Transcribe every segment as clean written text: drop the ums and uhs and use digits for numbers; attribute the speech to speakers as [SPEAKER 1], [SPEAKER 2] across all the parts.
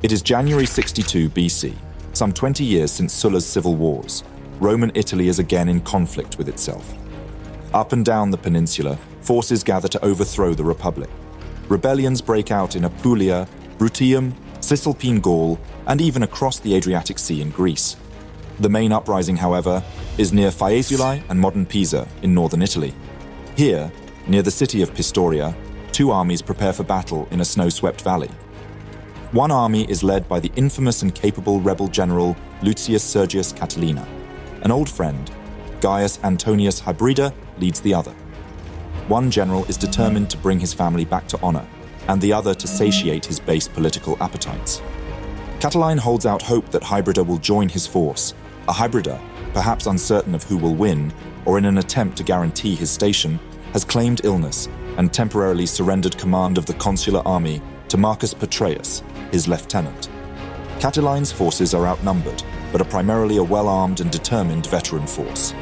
[SPEAKER 1] It is January 62 BC, some 20 years since Sulla's civil wars. Roman Italy is again in conflict with itself. Up and down the peninsula, forces gather to overthrow the Republic. Rebellions break out in Apulia, Bruttium, Cisalpine Gaul, and even across the Adriatic Sea in Greece. The main uprising, however, is near Fiesole and modern Pisa in northern Italy. Here, near the city of Pistoria, two armies prepare for battle in a snow-swept valley. One army is led by the infamous and capable rebel general Lucius Sergius Catilina. An old friend, Gaius Antonius Hybrida, leads the other. One general is determined to bring his family back to honor, and the other to satiate his base political appetites. Catiline holds out hope that Hybrida will join his force. A Hybrida, perhaps uncertain of who will win, or in an attempt to guarantee his station, has claimed illness and temporarily surrendered command of the consular army to Marcus Petreius, his lieutenant. Catiline's forces are outnumbered, but are primarily a well-armed and determined veteran force.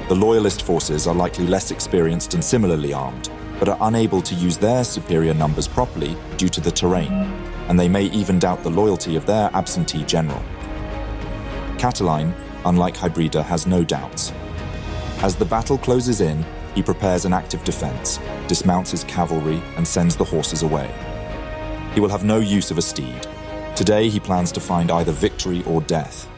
[SPEAKER 1] The loyalist forces are likely less experienced and similarly armed, but are unable to use their superior numbers properly due to the terrain, and they may even doubt the loyalty of their absentee general. Catiline, unlike Hybrida, has no doubts. As the battle closes in, he prepares an active defense, dismounts his cavalry, and sends the horses away. He will have no use of a steed. Today he plans to find either victory or death.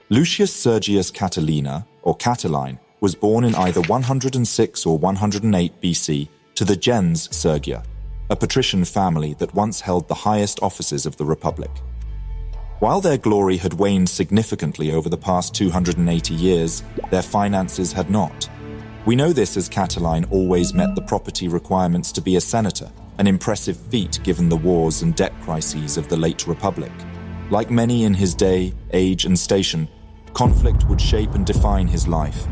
[SPEAKER 1] Lucius Sergius Catilina, or Catiline, was born in either 106 or 108 BC to the gens Sergia, a patrician family that once held the highest offices of the Republic. While their glory had waned significantly over the past 280 years, their finances had not. We know this as Catiline always met the property requirements to be a senator, an impressive feat given the wars and debt crises of the late Republic. Like many in his day, age, and station, conflict would shape and define his life.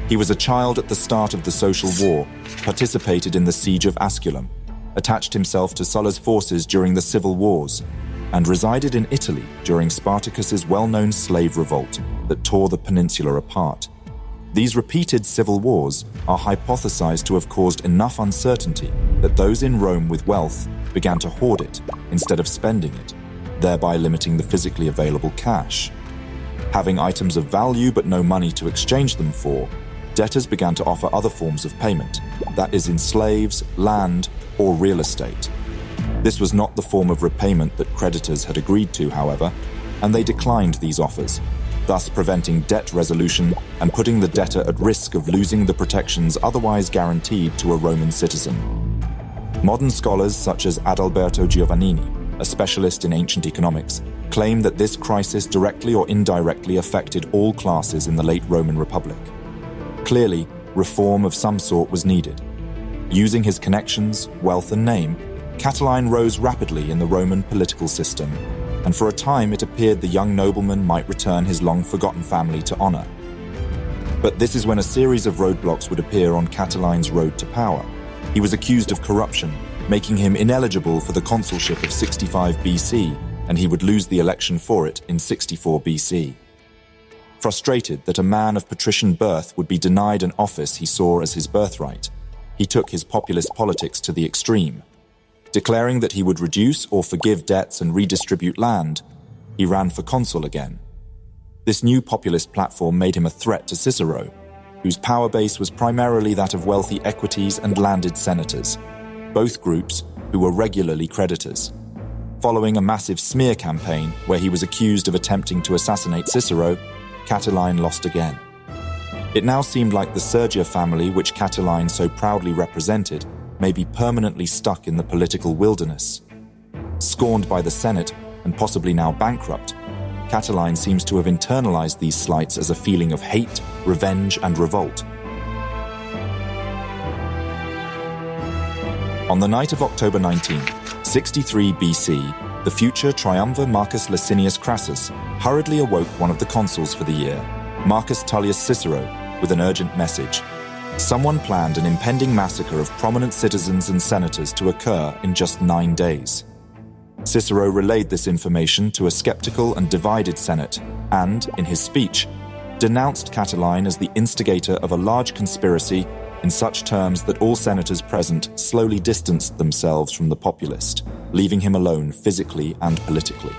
[SPEAKER 1] He was a child at the start of the social war, participated in the siege of Asculum, attached himself to Sulla's forces during the civil wars, and resided in Italy during Spartacus's well-known slave revolt that tore the peninsula apart. These repeated civil wars are hypothesized to have caused enough uncertainty that those in Rome with wealth began to hoard it instead of spending it, thereby limiting the physically available cash. Having items of value but no money to exchange them for, debtors began to offer other forms of payment, that is in slaves, land, or real estate. This was not the form of repayment that creditors had agreed to, however, and they declined these offers, thus preventing debt resolution and putting the debtor at risk of losing the protections otherwise guaranteed to a Roman citizen. Modern scholars such as Adalberto Giovannini, a specialist in ancient economics, claim that this crisis directly or indirectly affected all classes in the late Roman Republic. Clearly, reform of some sort was needed. Using his connections, wealth, and name, Catiline rose rapidly in the Roman political system, and for a time it appeared the young nobleman might return his long-forgotten family to honor. But this is when a series of roadblocks would appear on Catiline's road to power. He was accused of corruption, making him ineligible for the consulship of 65 BC, and he would lose the election for it in 64 BC. Frustrated that a man of patrician birth would be denied an office he saw as his birthright, he took his populist politics to the extreme. Declaring that he would reduce or forgive debts and redistribute land, he ran for consul again. This new populist platform made him a threat to Cicero, whose power base was primarily that of wealthy equities and landed senators, both groups who were regularly creditors. Following a massive smear campaign where he was accused of attempting to assassinate Cicero, Catiline lost again. It now seemed like the Sergia family, which Catiline so proudly represented, may be permanently stuck in the political wilderness. Scorned by the Senate and possibly now bankrupt, Catiline seems to have internalized these slights as a feeling of hate, revenge, and revolt. On the night of October 19, 63 BC, the future triumvir Marcus Licinius Crassus hurriedly awoke one of the consuls for the year, Marcus Tullius Cicero, with an urgent message. Someone planned an impending massacre of prominent citizens and senators to occur in just 9 days. Cicero relayed this information to a skeptical and divided Senate and, in his speech, denounced Catiline as the instigator of a large conspiracy in such terms that all senators present slowly distanced themselves from the populist, leaving him alone physically and politically.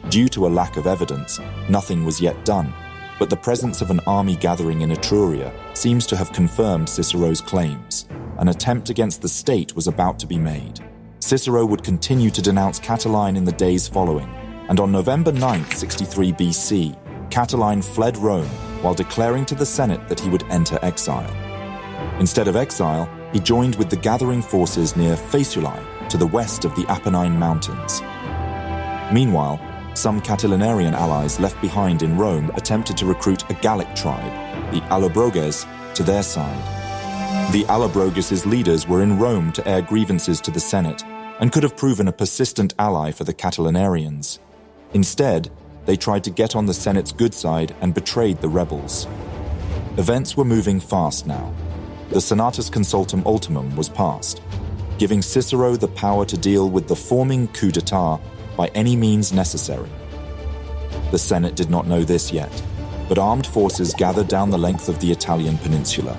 [SPEAKER 1] Due to a lack of evidence, nothing was yet done, but the presence of an army gathering in Etruria seems to have confirmed Cicero's claims. An attempt against the state was about to be made. Cicero would continue to denounce Catiline in the days following, and on November 9th, 63 BC, Catiline fled Rome while declaring to the Senate that he would enter exile. Instead of exile, he joined with the gathering forces near Faesulae to the west of the Apennine Mountains. Meanwhile, some Catilinarian allies left behind in Rome attempted to recruit a Gallic tribe, the Allobroges, to their side. The Allobroges' leaders were in Rome to air grievances to the Senate and could have proven a persistent ally for the Catilinarians. Instead, they tried to get on the Senate's good side and betrayed the rebels. Events were moving fast now. The Senatus Consultum Ultimum was passed, giving Cicero the power to deal with the forming coup d'etat by any means necessary. The Senate did not know this yet, but armed forces gathered down the length of the Italian peninsula.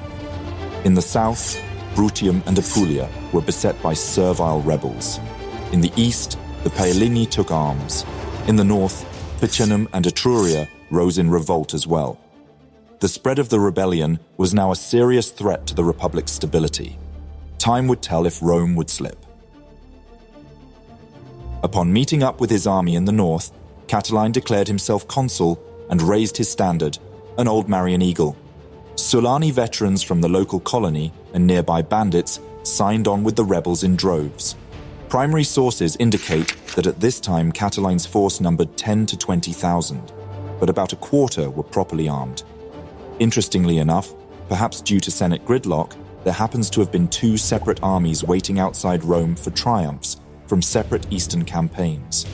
[SPEAKER 1] In the south, Bruttium and Apulia were beset by servile rebels. In the east, the Paolini took arms. In the north, Picenum and Etruria rose in revolt as well. The spread of the rebellion was now a serious threat to the Republic's stability. Time would tell if Rome would slip. Upon meeting up with his army in the north, Catiline declared himself consul and raised his standard, an old Marian eagle. Sulani veterans from the local colony and nearby bandits signed on with the rebels in droves. Primary sources indicate that at this time Catiline's force numbered 10 to 20,000, but about a quarter were properly armed. Interestingly enough, perhaps due to Senate gridlock, there happens to have been two separate armies waiting outside Rome for triumphs from separate eastern campaigns.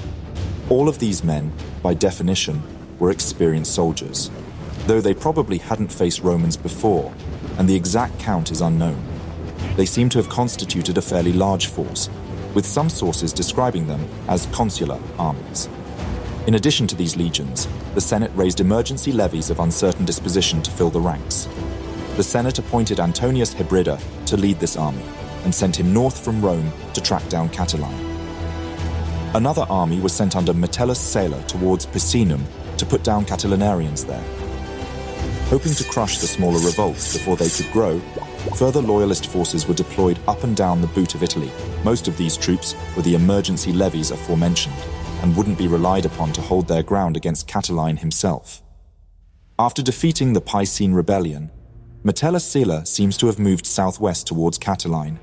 [SPEAKER 1] All of these men, by definition, were experienced soldiers, though they probably hadn't faced Romans before, and the exact count is unknown. They seem to have constituted a fairly large force, with some sources describing them as consular armies. In addition to these legions, the Senate raised emergency levies of uncertain disposition to fill the ranks. The Senate appointed Antonius Hybrida to lead this army and sent him north from Rome to track down Catiline. Another army was sent under Metellus Sala towards Picenum to put down Catilinarians there. Hoping to crush the smaller revolts before they could grow, further loyalist forces were deployed up and down the boot of Italy. Most of these troops were the emergency levies aforementioned and wouldn't be relied upon to hold their ground against Catiline himself. After defeating the Piscine rebellion, Metellus Sala seems to have moved southwest towards Catiline.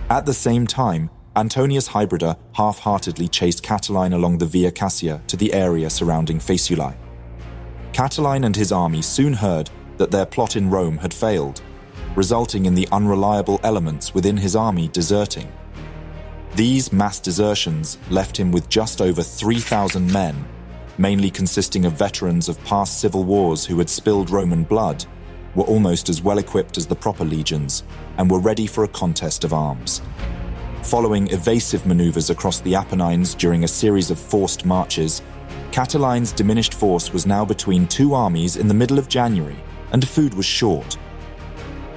[SPEAKER 1] At the same time, Antonius Hybrida half-heartedly chased Catiline along the Via Cassia to the area surrounding Faesulae. Catiline and his army soon heard that their plot in Rome had failed, resulting in the unreliable elements within his army deserting. These mass desertions left him with just over 3,000 men, mainly consisting of veterans of past civil wars who had spilled Roman blood, were almost as well equipped as the proper legions, and were ready for a contest of arms. Following evasive maneuvers across the Apennines during a series of forced marches, Catiline's diminished force was now between two armies in the middle of January, and food was short.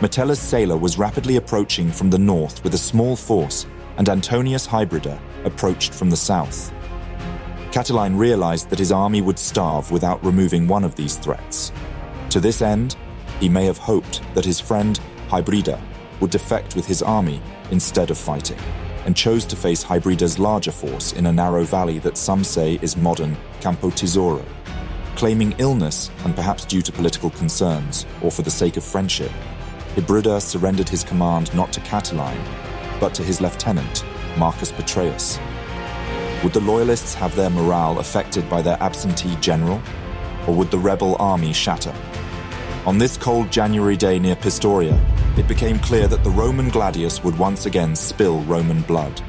[SPEAKER 1] Metellus Sala was rapidly approaching from the north with a small force, and Antonius Hybrida approached from the south. Catiline realized that his army would starve without removing one of these threats. To this end, he may have hoped that his friend Hybrida would defect with his army instead of fighting, and chose to face Hybrida's larger force in a narrow valley that some say is modern Campo Tesoro. Claiming illness, and perhaps due to political concerns or for the sake of friendship, Hybrida surrendered his command not to Catiline, but to his lieutenant, Marcus Petreius. Would the loyalists have their morale affected by their absentee general, or would the rebel army shatter? On this cold January day near Pistoria, it became clear that the Roman gladius would once again spill Roman blood.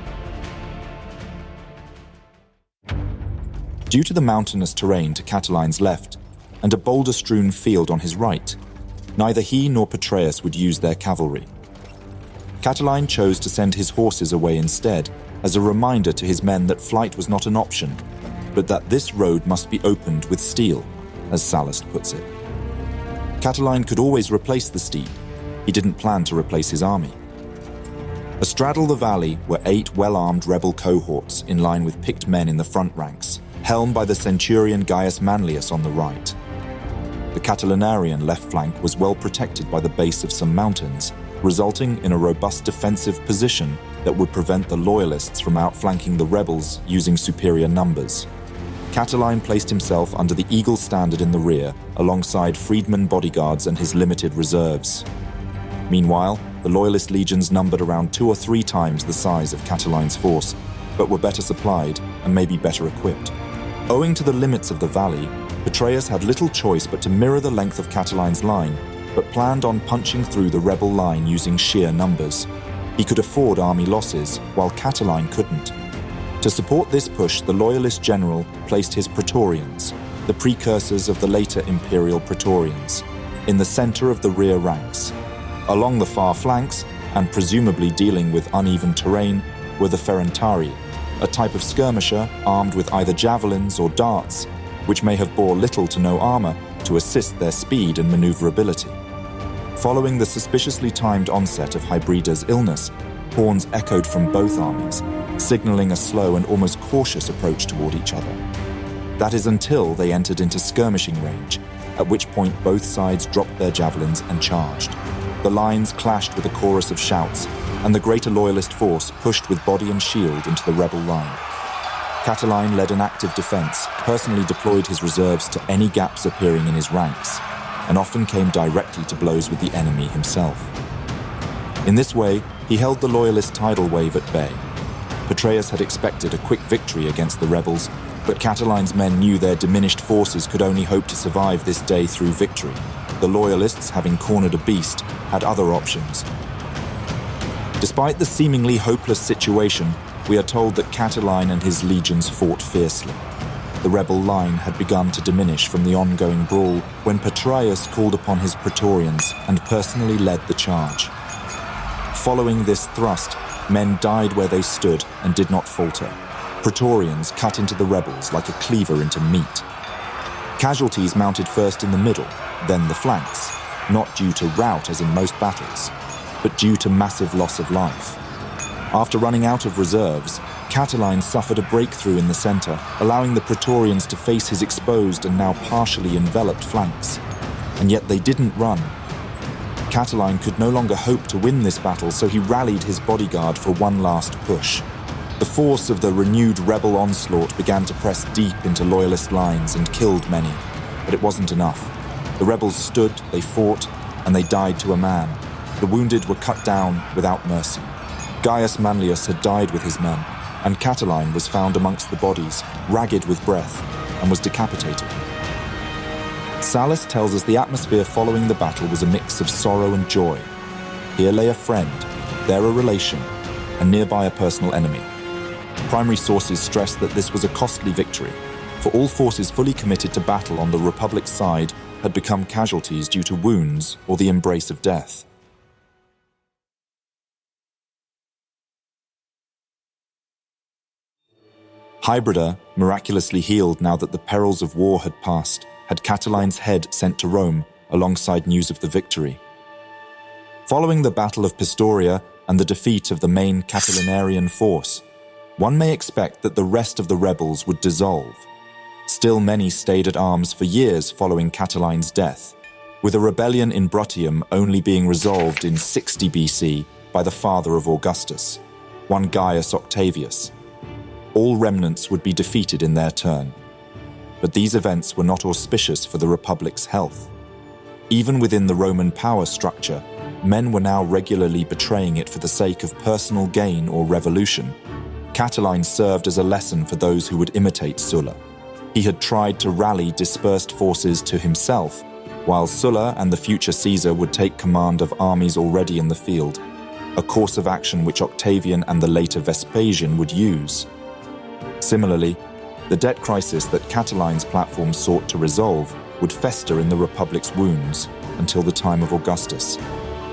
[SPEAKER 1] Due to the mountainous terrain to Catiline's left and a boulder-strewn field on his right, neither he nor Petreius would use their cavalry. Catiline chose to send his horses away instead, as a reminder to his men that flight was not an option, but that this road must be opened with steel, as Sallust puts it. Catiline could always replace the steed, He didn't plan to replace his army. Astraddle the valley were 8 well-armed rebel cohorts in line with picked men in the front ranks, helmed by the centurion Gaius Manlius on the right. The Catilinarian left flank was well protected by the base of some mountains, resulting in a robust defensive position that would prevent the loyalists from outflanking the rebels using superior numbers. Catiline placed himself under the Eagle standard in the rear, alongside freedman bodyguards and his limited reserves. Meanwhile, the loyalist legions numbered around 2 or 3 times the size of Catiline's force, but were better supplied and maybe better equipped. Owing to the limits of the valley, Petreius had little choice but to mirror the length of Catiline's line, but planned on punching through the rebel line using sheer numbers. He could afford army losses, while Catiline couldn't. To support this push, the loyalist general placed his Praetorians, the precursors of the later imperial Praetorians, in the center of the rear ranks. Along the far flanks, and presumably dealing with uneven terrain, were the Ferentarii, a type of skirmisher armed with either javelins or darts, which may have bore little to no armor to assist their speed and maneuverability. Following the suspiciously timed onset of Hybrida's illness, horns echoed from both armies, signaling a slow and almost cautious approach toward each other. That is until they entered into skirmishing range, at which point both sides dropped their javelins and charged. The lines clashed with a chorus of shouts, and the greater loyalist force pushed with body and shield into the rebel line. Catiline led an active defense, personally deployed his reserves to any gaps appearing in his ranks, and often came directly to blows with the enemy himself. In this way, he held the loyalist tidal wave at bay. Petreius had expected a quick victory against the rebels, but Catiline's men knew their diminished forces could only hope to survive this day through victory. The loyalists, having cornered a beast, had other options. Despite the seemingly hopeless situation, we are told that Catiline and his legions fought fiercely. The rebel line had begun to diminish from the ongoing brawl when Petreius called upon his Praetorians and personally led the charge. Following this thrust, men died where they stood and did not falter. Praetorians cut into the rebels like a cleaver into meat. Casualties mounted first in the middle, then the flanks, not due to rout as in most battles, but due to massive loss of life. After running out of reserves, Catiline suffered a breakthrough in the center, allowing the Praetorians to face his exposed and now partially enveloped flanks. And yet they didn't run. Catiline could no longer hope to win this battle, so he rallied his bodyguard for one last push. The force of the renewed rebel onslaught began to press deep into loyalist lines and killed many, but it wasn't enough. The rebels stood, they fought, and they died to a man. The wounded were cut down without mercy. Gaius Manlius had died with his men, and Catiline was found amongst the bodies, ragged with breath, and was decapitated. Sallust tells us the atmosphere following the battle was a mix of sorrow and joy. Here lay a friend, there a relation, and nearby a personal enemy. Primary sources stress that this was a costly victory, for all forces fully committed to battle on the Republic's side had become casualties due to wounds or the embrace of death. Hybrida, miraculously healed now that the perils of war had passed, had Catiline's head sent to Rome alongside news of the victory. Following the Battle of Pistoria and the defeat of the main Catilinarian force, one may expect that the rest of the rebels would dissolve. Still, many stayed at arms for years following Catiline's death, with a rebellion in Bruttium only being resolved in 60 BC by the father of Augustus, one Gaius Octavius. All remnants would be defeated in their turn. But these events were not auspicious for the Republic's health. Even within the Roman power structure, men were now regularly betraying it for the sake of personal gain or revolution. Catiline served as a lesson for those who would imitate Sulla. He had tried to rally dispersed forces to himself, while Sulla and the future Caesar would take command of armies already in the field, a course of action which Octavian and the later Vespasian would use. Similarly, the debt crisis that Catiline's platform sought to resolve would fester in the Republic's wounds until the time of Augustus.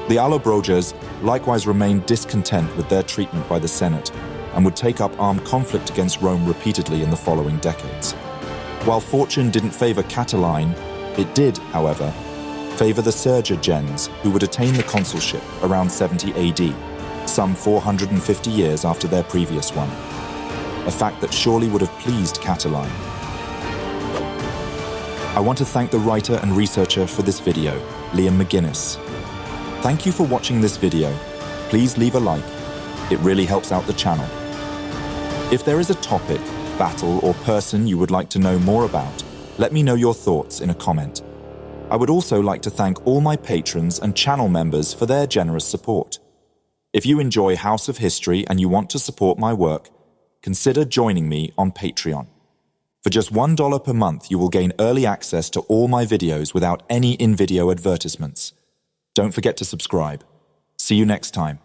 [SPEAKER 1] The Allobroges likewise remained discontent with their treatment by the Senate and would take up armed conflict against Rome repeatedly in the following decades. While fortune didn't favor Catiline, it did, however, favor the Sergia gens, who would attain the consulship around 70 AD, some 450 years after their previous one, a fact that surely would have pleased Catiline. I want to thank the writer and researcher for this video, McGinnis. Thank you for watching this video. Please leave a like. It really helps out the channel. If there is a topic, battle, or person you would like to know more about, let me know your thoughts in a comment. I would also like to thank all my patrons and channel members for their generous support. If you enjoy House of History and you want to support my work, consider joining me on Patreon. For just $1 per month, you will gain early access to all my videos without any in-video advertisements. Don't forget to subscribe. See you next time.